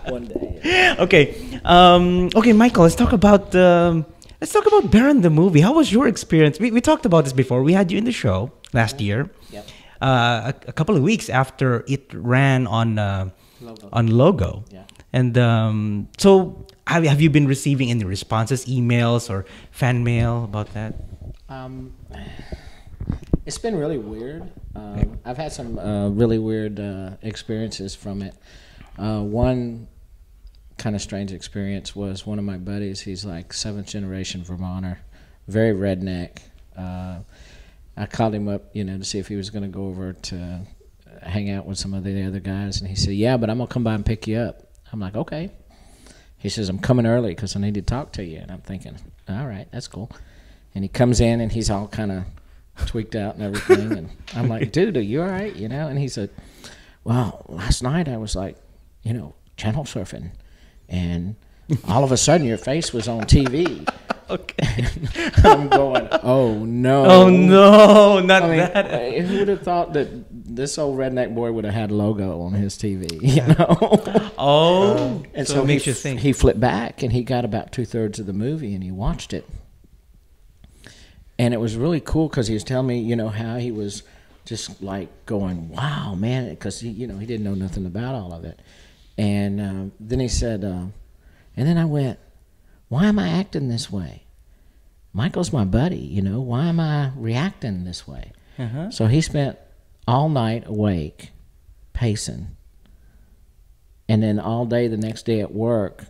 One day. Yeah. Okay. Okay, Michael. Let's talk about Baron the movie. How was your experience? We talked about this before. We had you in the show last year. Yep. A couple of weeks after it ran on Logo. Yeah. And so, have you been receiving any responses, emails, or fan mail about that? It's been really weird. I've had some really weird experiences from it. One kind of strange experience was one of my buddies. He's like 7th generation Vermonter, very redneck. I called him up, to see if he was going to go over to hang out with some of the other guys, and he said, "Yeah, but I'm gonna come by and pick you up." I'm like, "Okay." He says, "I'm coming early because I need to talk to you." And I'm thinking, "All right, that's cool." And he comes in and he's all kind of tweaked out and everything, and I'm like, "Dude, are you all right?" And he said, "Well, last night I was like, channel surfing, and all of a sudden your face was on TV." Okay. I'm going, "Oh no! Oh no! Not that." Who would have thought that this old redneck boy would have had Logo on his TV? Oh, and so it makes he, you think. He flipped back and he got about 2/3 of the movie and he watched it, and it was really cool because he was telling me, how he was just like going, "Wow, man," because he didn't know nothing about all of it, and then he said, and then I went, "Why am I acting this way? Michael's my buddy, Why am I reacting this way?" Uh-huh. So he spent all night awake, pacing, and then all day the next day at work,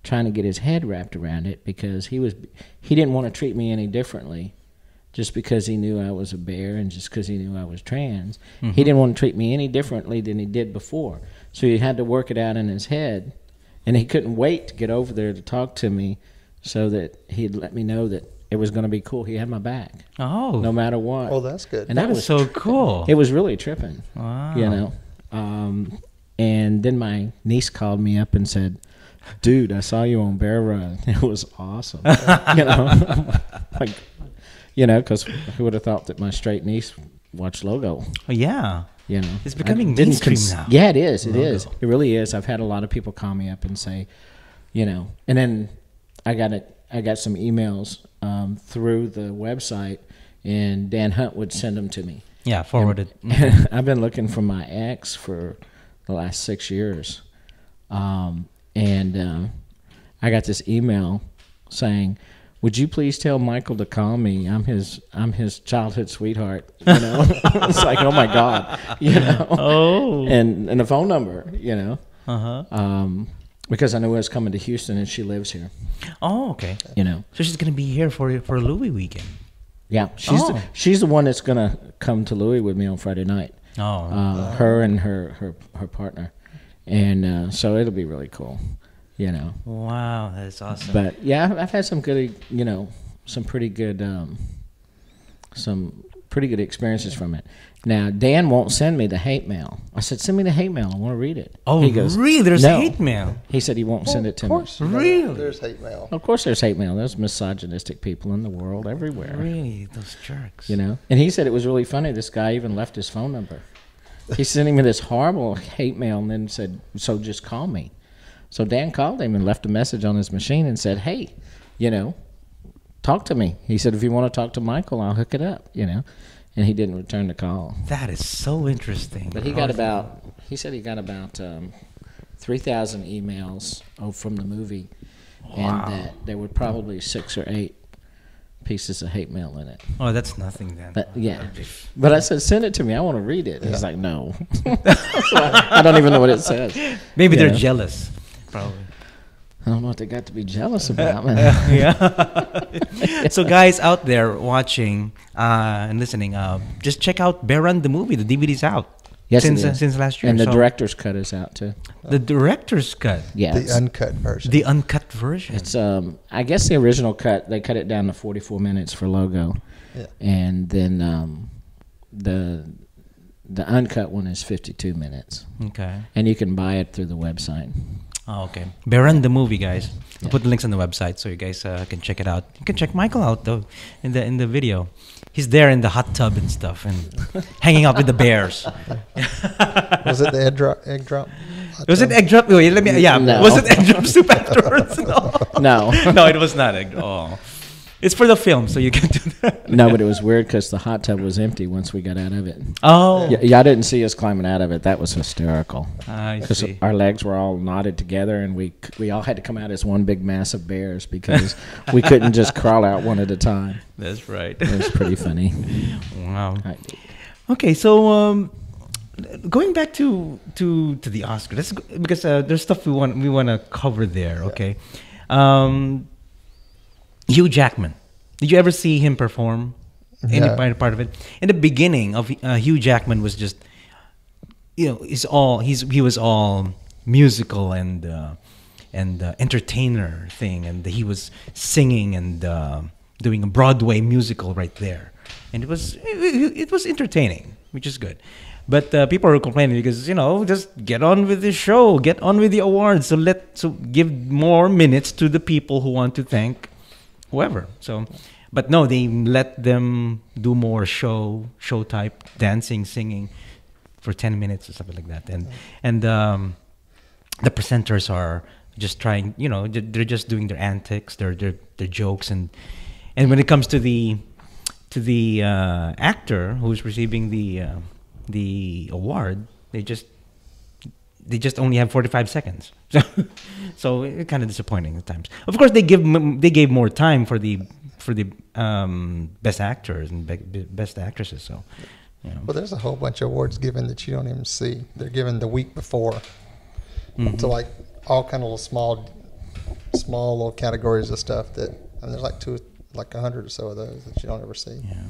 trying to get his head wrapped around it because he didn't want to treat me any differently, just because he knew I was a bear and just because he knew I was trans. Mm-hmm. He didn't want to treat me any differently than he did before. So he had to work it out in his head. And he couldn't wait to get over there to talk to me so that he'd let me know that it was going to be cool. He had my back. Oh. No matter what. Oh, that's good. And that was so cool. It was really tripping. Wow. And then my niece called me up and said, "Dude, I saw you on Bear Run. It was awesome." Because who would have thought that my straight niece watched Logo? Oh, yeah. It's becoming didn't mainstream now. Yeah, it is. It Logo. is. It really is. I've had a lot of people call me up and say, and then I got some emails through the website, and Dan Hunt would send them to me. Yeah, forwarded. And I've been looking for my ex for the last 6 years, and I got this email saying, "Would you please tell Michael to call me? I'm his childhood sweetheart." It's like, oh my God, Oh. And the phone number, Uh-huh. Because I knew I was coming to Houston and she lives here. Oh, okay. So she's gonna be here for Louis weekend. Yeah, she's the one that's gonna come to Louis with me on Friday night. Oh. Her and her partner, and so it'll be really cool. Wow, that's awesome. But yeah, I've had some good, some pretty good experiences from it. Now Dan won't send me the hate mail. I said, "Send me the hate mail. I want to read it." Oh, he goes, really? There's "No." hate mail. He said he won't send it to Of course, me. Really? There's hate mail. Of course, there's hate mail. There's misogynistic people in the world everywhere. Really, those jerks. And he said it was really funny. This guy even left his phone number. He sent him this horrible hate mail and then said, "So just call me." So Dan called him and left a message on his machine and said, "Hey, talk to me." He said, "If you want to talk to Michael, I'll hook it up." And he didn't return the call. That is so interesting. But he said he got about 3,000 emails from the movie, and that there were probably 6 or 8 pieces of hate mail in it. Oh, that's nothing then. But I said, "Send it to me. I want to read it." And he's like, "No." So I don't even know what it says. Maybe they're jealous. Probably. I don't know what they got to be jealous about, man. Yeah. So guys out there watching and listening, just check out Bear Run the movie. The DVD's out. Yes, since last year. And the director's cut is out too. The director's cut. Yeah. The uncut version. The uncut version. It's I guess the original cut, they cut it down to 44 minutes for Logo. Yeah. And then the uncut one is 52 minutes. Okay. And you can buy it through the website. Oh, okay. Baron the movie, guys. I'll put the links on the website so you guys can check it out. You can check Michael out though in the video. He's there in the hot tub and stuff and hanging out with the bears. Was it the egg drop? Was it egg drop? Wait, No. Was it egg drop soup afterwards? No. No. No, it was not egg. Oh. It's for the film, so you can do that. No, but it was weird because the hot tub was empty once we got out of it. Oh. Y'all didn't see us climbing out of it. That was hysterical. I Because see. our legs were all knotted together, and we all had to come out as one big mass of bears because we couldn't just crawl out one at a time. That's right. It was pretty funny. Wow. Okay, so going back to the Oscars, because there's stuff we want to cover there. Okay, Hugh Jackman. Did you ever see him perform? Any part of it? In the beginning of Hugh Jackman was just, he was all musical and entertainer thing, and he was singing and doing a Broadway musical right there, and it was entertaining, which is good. But people are complaining because just get on with the show, get on with the awards. So give more minutes to the people who want to thank whoever. So, but no, they let them do more show type dancing, singing for 10 minutes or something like that. And the presenters are just trying. They're just doing their antics, their jokes, and when it comes to the actor who's receiving the award, they just only have 45 seconds. So it's kind of disappointing at times. Of course, they gave more time for the best actors and best actresses. So, Well, there's a whole bunch of awards given that you don't even see. They're given the week before. So like all kind of small little categories of stuff that, there's like 100 or so of those that you don't ever see. Yeah.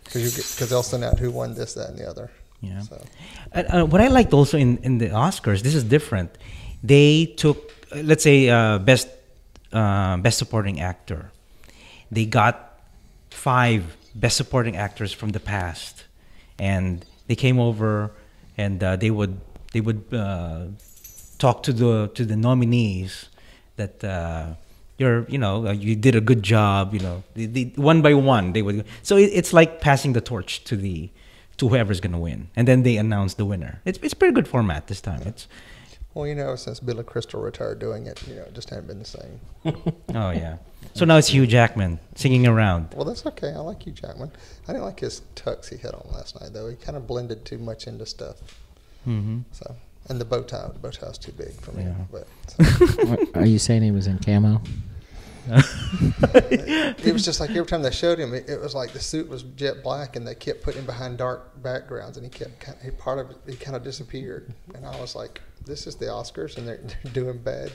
Because they'll send out who won this, that, and the other. Yeah. So. What I liked also in the Oscars, this is different. They took, let's say, best supporting actor. They got 5 best supporting actors from the past, and they came over, and they would talk to the nominees that you did a good job. They, one by one they would. So it's like passing the torch to whoever's gonna win, and then they announce the winner. It's pretty good format this time. Well, since Billy Crystal retired doing it, it just hasn't been the same. Oh yeah. So now it's Hugh Jackman singing around. Well, that's okay. I like Hugh Jackman. I didn't like his tux he had on last night, though. He kind of blended too much into stuff. Mm-hmm. So, and the bow tie was too big for me. Yeah. But What, are you saying he was in camo? it was just like every time they showed him, it was like the suit was jet black, and they kept putting him behind dark backgrounds, and he kind of disappeared. And I was like, this is the Oscars, and they're doing bad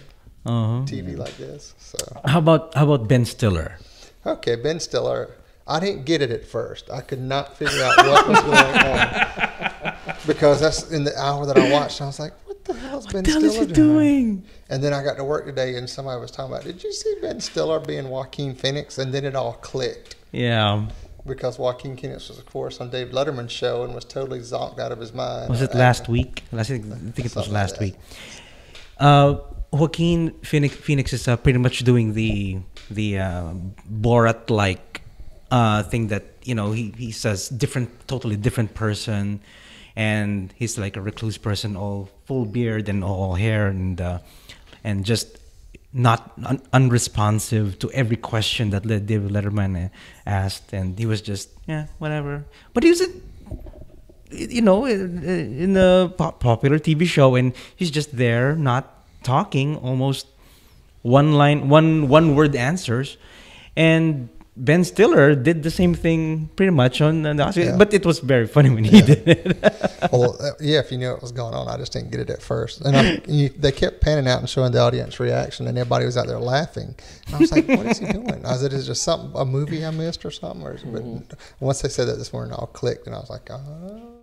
TV like this. So How about Ben Stiller? okay, Ben Stiller. I didn't get it at first. I could not figure out what was going on because that's in the hour that I watched. I was like, what the hell is Ben Stiller doing? And then I got to work today, and somebody was talking about, did you see Ben Stiller being Joaquin Phoenix? And then it all clicked. Yeah. Because Joaquin Phoenix was, of course, on Dave Letterman's show and was totally zonked out of his mind. Was it last week? I think it was last week. Joaquin Phoenix is pretty much doing the Borat-like thing that he says totally different person, and he's like a recluse person, all full beard and all hair, and just not unresponsive to every question that David Letterman asked, and he was just whatever. But he was in a popular TV show, and he's just there, not talking, almost one word answers, and Ben Stiller did the same thing pretty much on the Oscars, but it was very funny when he did it. Well, if you knew what was going on, I just didn't get it at first. And they kept panning out and showing the audience reaction, and everybody was out there laughing. And I was like, what is he doing? I said, is there a movie I missed or something? But once they said that this morning, it all clicked, and I was like, oh.